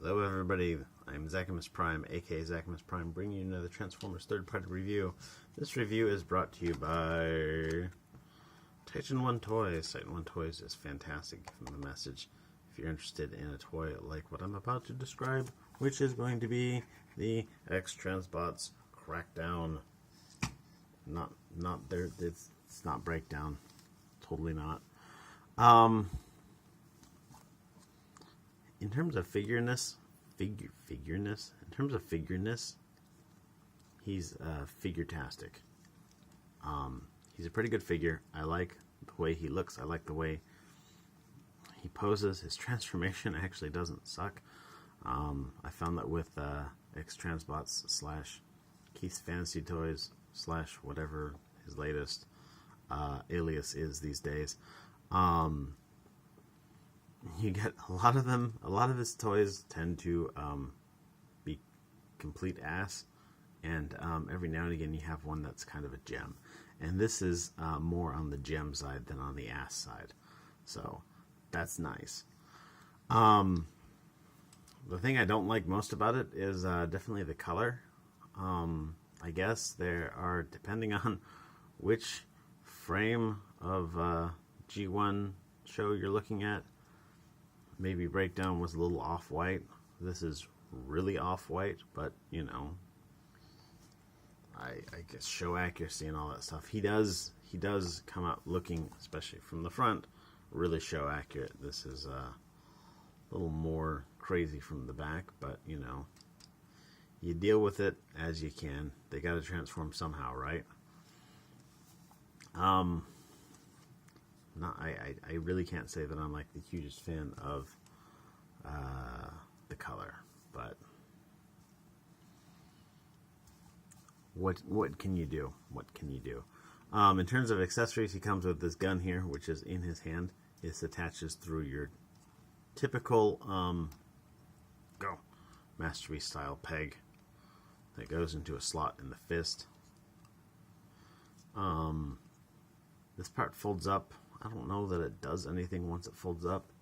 Hello everybody, I'm Zachamus Prime, aka Zachamus Prime, bringing you another Transformers third-party review. This review is brought to you by titanonetoys. titanonetoys is fantastic. Give them the message if you're interested in a toy like what I'm about to describe, which is going to be the X-Transbots Crackdown. Not there. It's not breakdown. Totally not. In terms of figureness, he's figure-tastic. He's a pretty good figure. I like the way he looks. I like the way he poses. His transformation actually doesn't suck. I found that with X-Transbots / Keith's Fantasy Toys / whatever his latest alias is these days. You get a lot of them. A lot of his toys tend to be complete ass, and every now and again you have one that's kind of a gem. And this is more on the gem side than on the ass side, so that's nice. The thing I don't like most about it is definitely the color. I guess there are, depending on which frame of G1 show you're looking at, maybe Breakdown was a little off-white. This is really off-white, but, you know, I guess show accuracy and all that stuff. He does come out looking, especially from the front, really show accurate. This is a little more crazy from the back, but, you know, you deal with it as you can. They got to transform somehow, right? I really can't say that I'm like the hugest fan of the color, but what can you do? What can you do? In terms of accessories, he comes with this gun here, which is in his hand. This attaches through your typical Mastery style peg that goes into a slot in the fist. This part folds up. I don't know that it does anything once it folds up,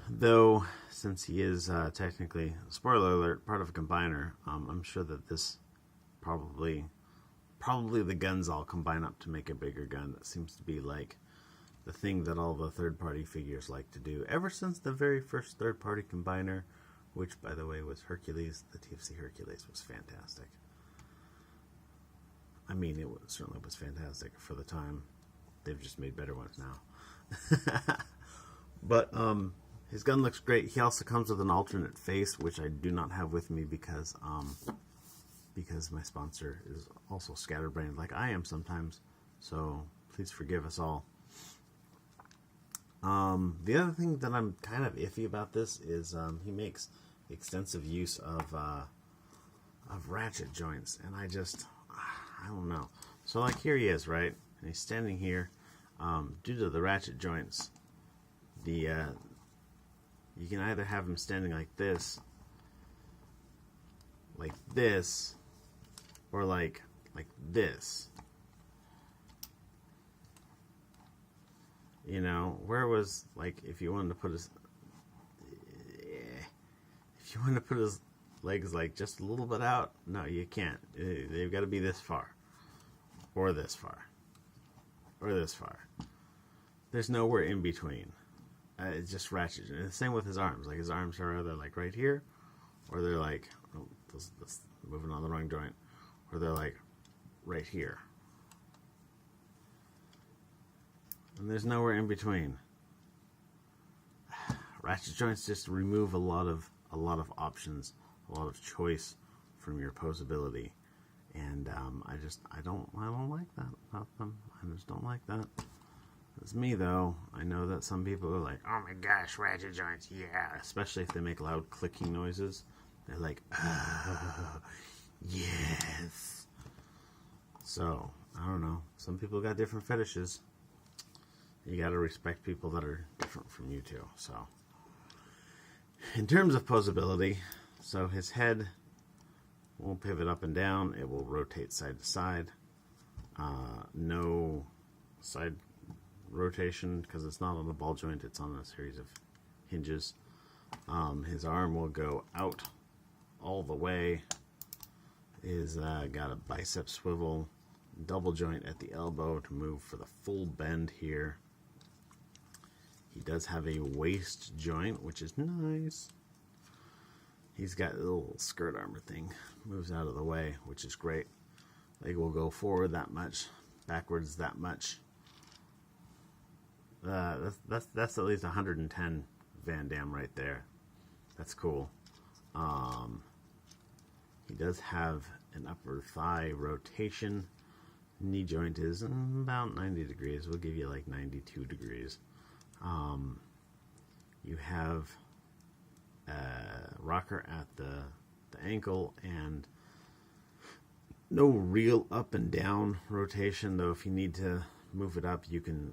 though, since he is technically, spoiler alert, part of a combiner. I'm sure that this probably the guns all combine up to make a bigger gun. That seems to be like the thing that all the third-party figures like to do ever since the very first third-party combiner, which, by the way, was Hercules. The TFC Hercules was fantastic. I mean, it certainly was fantastic for the time. They've just made better ones now. But his gun looks great. He also comes with an alternate face, which I do not have with me because my sponsor is also scatterbrained like I am sometimes. So please forgive us all. The other thing that I'm kind of iffy about this is he makes extensive use of ratchet joints, and I don't know. So like here he is, right? And he's standing here. Due to the ratchet joints, you can either have him standing like this, or like this. You know, where was, like, if you wanted to put his legs like just a little bit out, no, you can't. They've got to be this far, or this far, or this far. There's nowhere in between. It's just ratchet. And the same with his arms. Like, his arms are either like right here, or they're like, oh, that's moving on the wrong joint, or they're like right here. And there's nowhere in between. Ratchet joints just remove a lot of options, a lot of choice from your posability, and I don't like that about them. I just don't like that. It's me, though. I know that some people are like, oh my gosh, ratchet joints, yeah, especially if they make loud clicking noises. They're like, oh, yes. So, I don't know. Some people got different fetishes. You gotta respect people that are different from you too. So, in terms of posability, so his head won't pivot up and down. It will rotate side to side. No side rotation because it's not on a ball joint. It's on a series of hinges. His arm will go out all the way. Is got a bicep swivel, double joint at the elbow to move for the full bend here. He does have a waist joint, which is nice. He's got a little skirt armor thing, moves out of the way, which is great. Leg will go forward that much, backwards that much. That's at least 110 Van Damme right there. That's cool. He does have an upper thigh rotation. Knee joint is about 90 degrees. We'll give you like 92 degrees. You have a rocker at the ankle and no real up and down rotation, though if you need to move it up, you can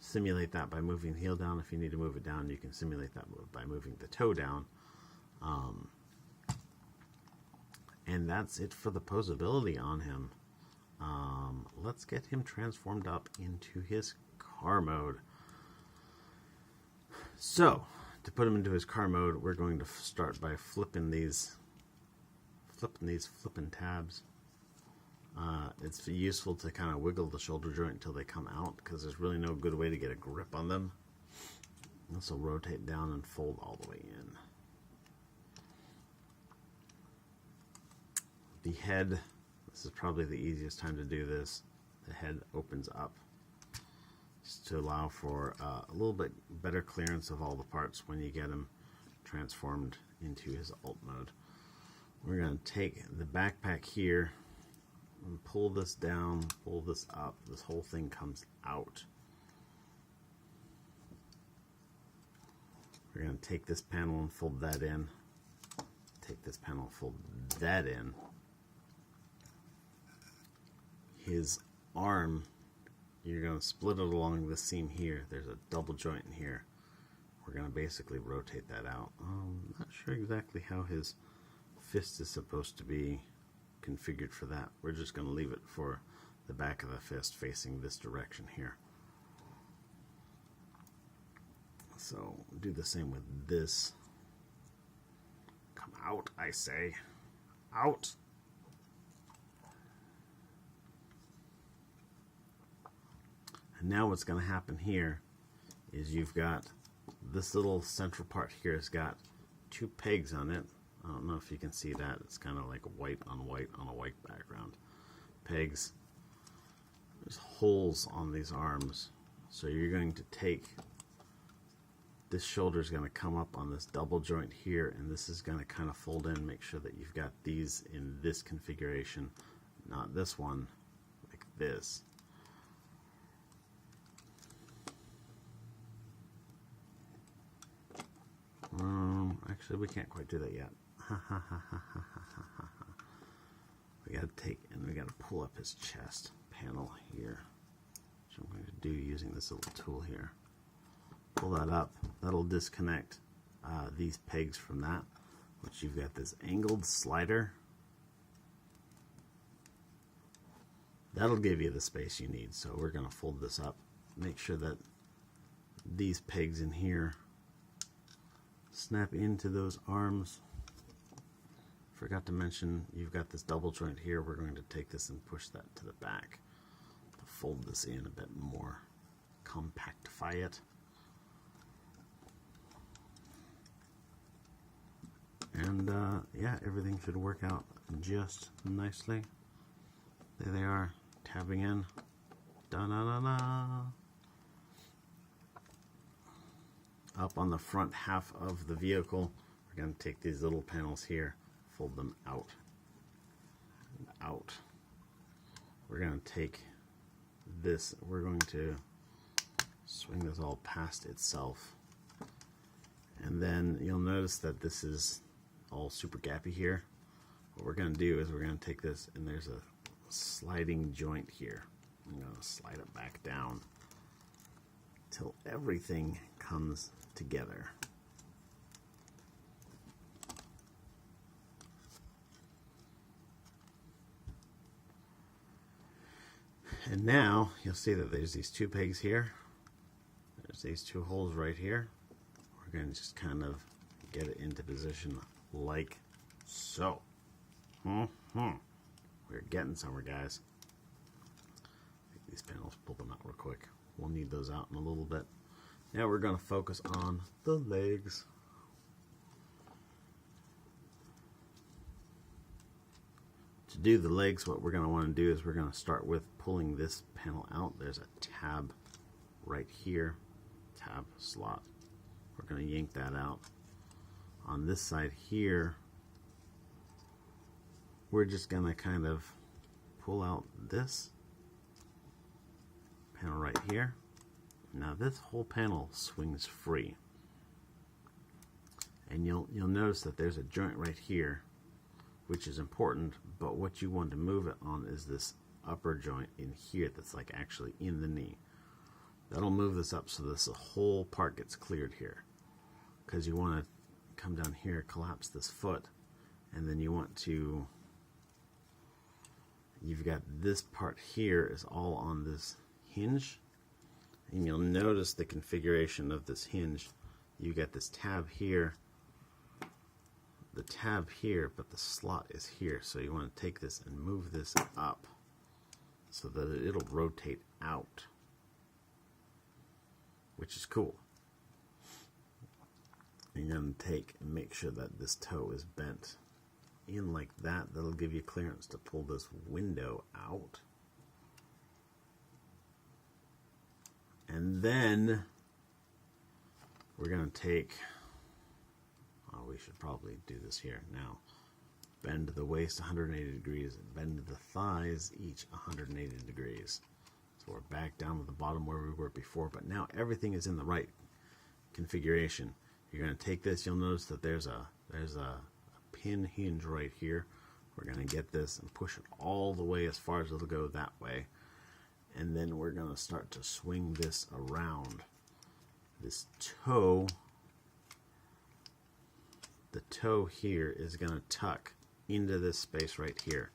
simulate that by moving the heel down. If you need to move it down, you can simulate that by moving the toe down. And that's it for the posability on him. Let's get him transformed up into his car mode. So, to put him into his car mode, we're going to start by flipping tabs. It's useful to kind of wiggle the shoulder joint until they come out, because there's really no good way to get a grip on them. This will rotate down and fold all the way in. The head, this is probably the easiest time to do this. The head opens up just to allow for a little bit better clearance of all the parts when you get him transformed into his alt mode. We're going to take the backpack here and pull this down, pull this up. This whole thing comes out. We're going to take this panel and fold that in. Take this panel and fold that in. His arm, you're going to split it along this seam here. There's a double joint in here. We're going to basically rotate that out. I'm not sure exactly how his fist is supposed to be configured for that. We're just going to leave it for the back of the fist facing this direction here. So do the same with this. Come out, I say. Out! And now what's going to happen here is you've got this little central part here has got two pegs on it. I don't know if you can see that. It's kind of like white on a white background. Pegs. There's holes on these arms. So you're going to take, this shoulder is going to come up on this double joint here, and this is going to kind of fold in. Make sure that you've got these in this configuration, not this one, like this. Actually, we can't quite do that yet. We gotta take and we gotta pull up his chest panel here, which I'm going to do using this little tool here. Pull that up. That'll disconnect these pegs from that, which you've got this angled slider. That'll give you the space you need. So we're going to fold this up. Make sure that these pegs in here snap into those arms. Forgot to mention, you've got this double joint here. We're going to take this and push that to the back to fold this in a bit more, compactify it. And yeah, everything should work out just nicely. There they are, tabbing in. Da-na-na-na. Up on the front half of the vehicle, we're going to take these little panels here, fold them out and out. We're going to take this, we're going to swing this all past itself, and then you'll notice that this is all super gappy here. What we're going to do is we're going to take this, and there's a sliding joint here. I'm going to slide it back down till everything comes together. And now you'll see that there's these two pegs here. There's these two holes right here. We're going to just kind of get it into position like so. We're getting somewhere, guys. Take these panels, pull them out real quick. We'll need those out in a little bit. Now we're going to focus on the legs. To do the legs, what we're going to want to do is we're going to start with pulling this panel out. There's a tab right here, tab slot. We're going to yank that out. On this side here, we're just going to kind of pull out this panel right here. Now this whole panel swings free. And you'll notice that there's a joint right here, which is important, but what you want to move it on is this upper joint in here that's like actually in the knee. That'll move this up so this whole part gets cleared here. Because you want to come down here, collapse this foot, and then you want to, you've got this part here is all on this hinge, and you'll notice the configuration of this hinge. You got this tab here, the tab here, but the slot is here, so you want to take this and move this up so that it'll rotate out, which is cool. You're going to take and make sure that this toe is bent in like that. That'll give you clearance to pull this window out. And then we're going to take, oh, we should probably do this here now. Bend the waist 180 degrees and bend the thighs each 180 degrees. So we're back down to the bottom where we were before, but now everything is in the right configuration. You're going to take this, you'll notice that there's a pin hinge right here. We're going to get this and push it all the way as far as it'll go that way. And then we're going to start to swing this around. This toe, the toe here is going to tuck into this space right here,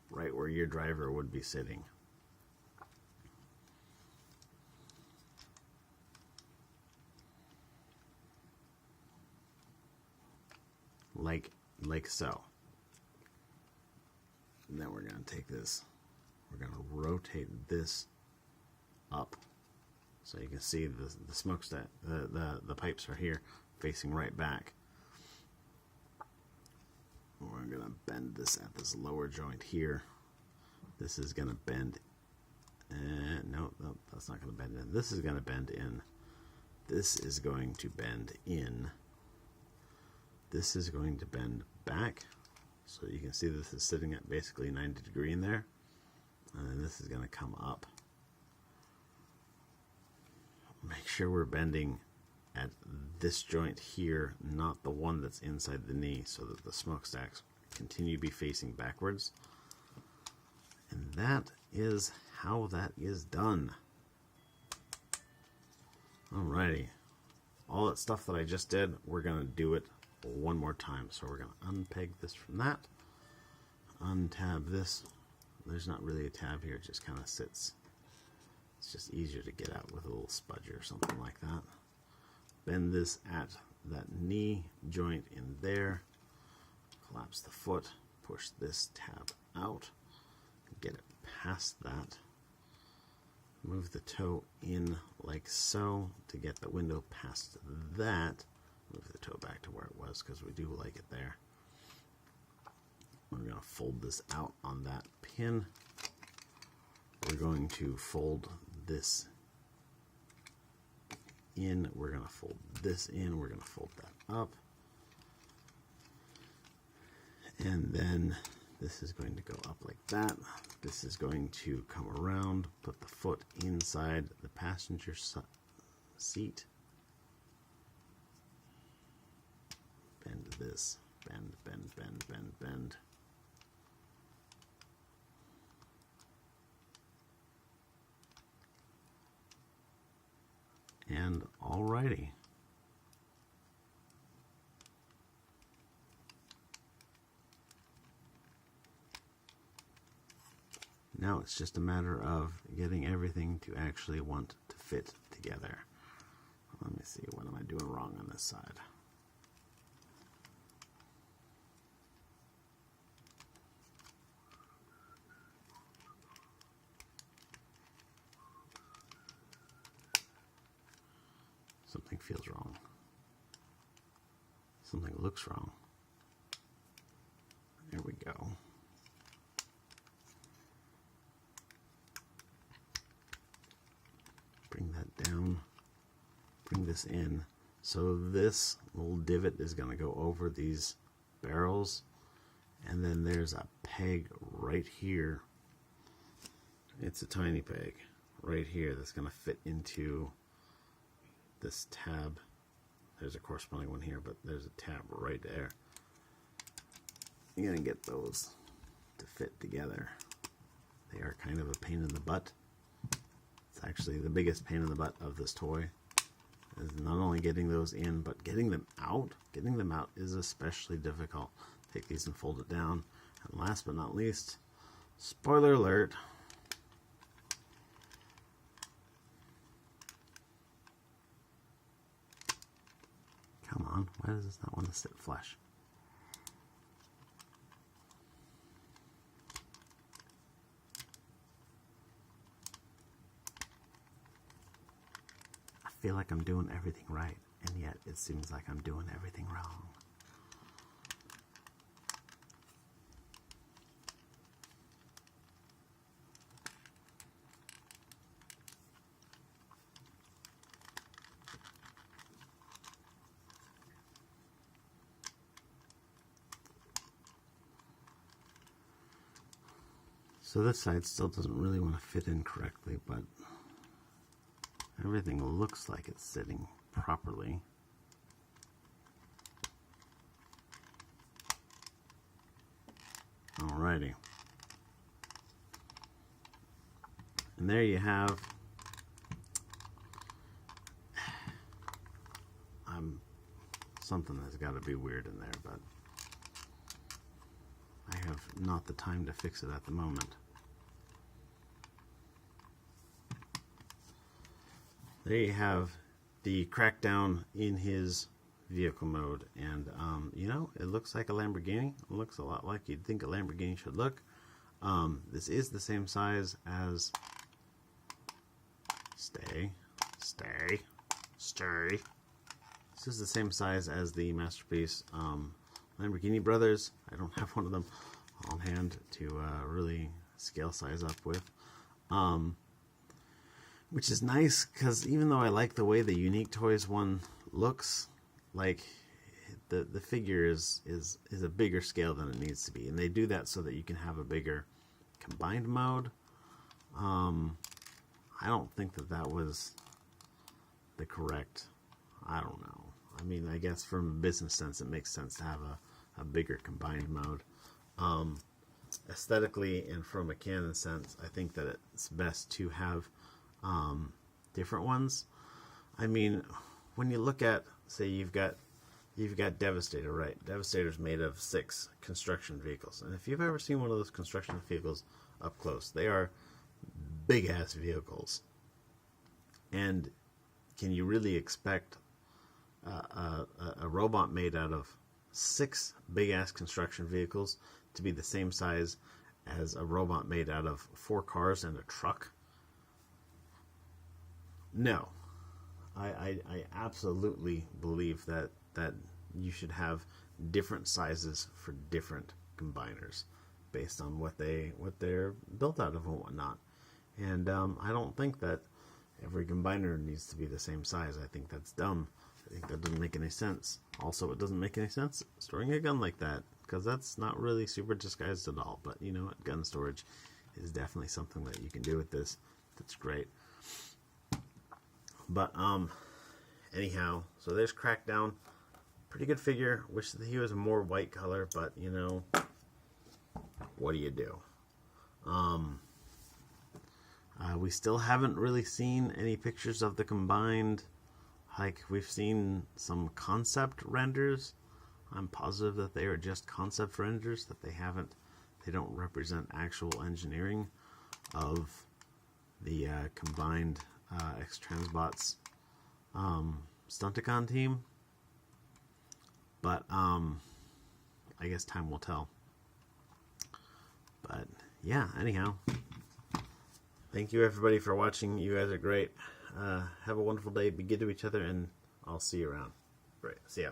right where your driver would be sitting. Like so. And then we're going to take this, we're going to rotate this up so you can see the smokestack, the pipes are here facing right back. We're going to bend this at this lower joint here. This is going to bend, no, that's not going to bend in. This is going to bend in. This is going to bend in. This is going to bend back, so you can see this is sitting at basically 90 degrees in there, and then this is going to come up. Make sure we're bending at this joint here, not the one that's inside the knee, so that the smokestacks continue to be facing backwards. And that is how that is done. Alrighty, all that stuff that I just did, we're going to do it one more time. So we're going to unpeg this from that, untab this. There's not really a tab here, it just kind of sits. It's just easier to get out with a little spudger or something like that. Bend this at that knee joint in there, collapse the foot, push this tab out, get it past that, move the toe in like so to get the window past that. Move the toe back to where it was because we do like it there. We're going to fold this out on that pin. We're going to fold this in. We're going to fold this in. We're going to fold that up. And then this is going to go up like that. This is going to come around, put the foot inside the passenger seat. Bend this, bend, bend, bend, bend, bend. And alrighty. Now it's just a matter of getting everything to actually want to fit together. Let me see, what am I doing wrong on this side? Something feels wrong. Something looks wrong. There we go. Bring that down. Bring this in. So this little divot is going to go over these barrels. And then there's a peg right here. It's a tiny peg right here that's going to fit into this tab. There's a corresponding one here, but there's a tab right there. You're going to get those to fit together. They are kind of a pain in the butt. It's actually the biggest pain in the butt of this toy. Is not only getting those in, but getting them out. Getting them out is especially difficult. Take these and fold it down. And last but not least, spoiler alert. Come on, why does this not want to sit flush? I feel like I'm doing everything right, and yet it seems like I'm doing everything wrong. So this side still doesn't really want to fit in correctly, but everything looks like it's sitting properly. Alrighty. And there you have something that's got to be weird in there, but I have not the time to fix it at the moment. There you have the Crackdown in his vehicle mode, and you know, it looks like a Lamborghini. It looks a lot like you'd think a Lamborghini should look. This is the same size as Stay. This is the same size as the Masterpiece Lamborghini Brothers. I don't have one of them on hand to really scale size up with. Which is nice, because even though I like the way the Unique Toys one looks, like the figure is a bigger scale than it needs to be, and they do that so that you can have a bigger combined mode. I don't think that was the correct. I don't know. I mean, I guess from a business sense, it makes sense to have a bigger combined mode. Aesthetically and from a canon sense, I think that it's best to have different ones. I mean, when you look at, say, you've got Devastator, right? Devastator's made of 6 construction vehicles, and if you've ever seen one of those construction vehicles up close, they are big ass vehicles. And can you really expect a robot made out of 6 big ass construction vehicles to be the same size as a robot made out of 4 cars and a truck? No. I absolutely believe that you should have different sizes for different combiners based on what they're built out of and whatnot. And I don't think that every combiner needs to be the same size. I think that's dumb. I think that doesn't make any sense. Also, it doesn't make any sense storing a gun like that, because that's not really super disguised at all. But you know what? Gun storage is definitely something that you can do with this. That's great. But anyhow, so there's Crackdown. Pretty good figure. Wish that he was a more white color, but you know, what do you do? We still haven't really seen any pictures of the combined. Like, we've seen some concept renders. I'm positive that they are just concept renders, that they don't represent actual engineering of the combined X-Transbots Stunticon team. But I guess time will tell. But yeah, anyhow, thank you everybody for watching. You guys are great. have a wonderful day. Be good to each other, and I'll see you around. Right. See ya.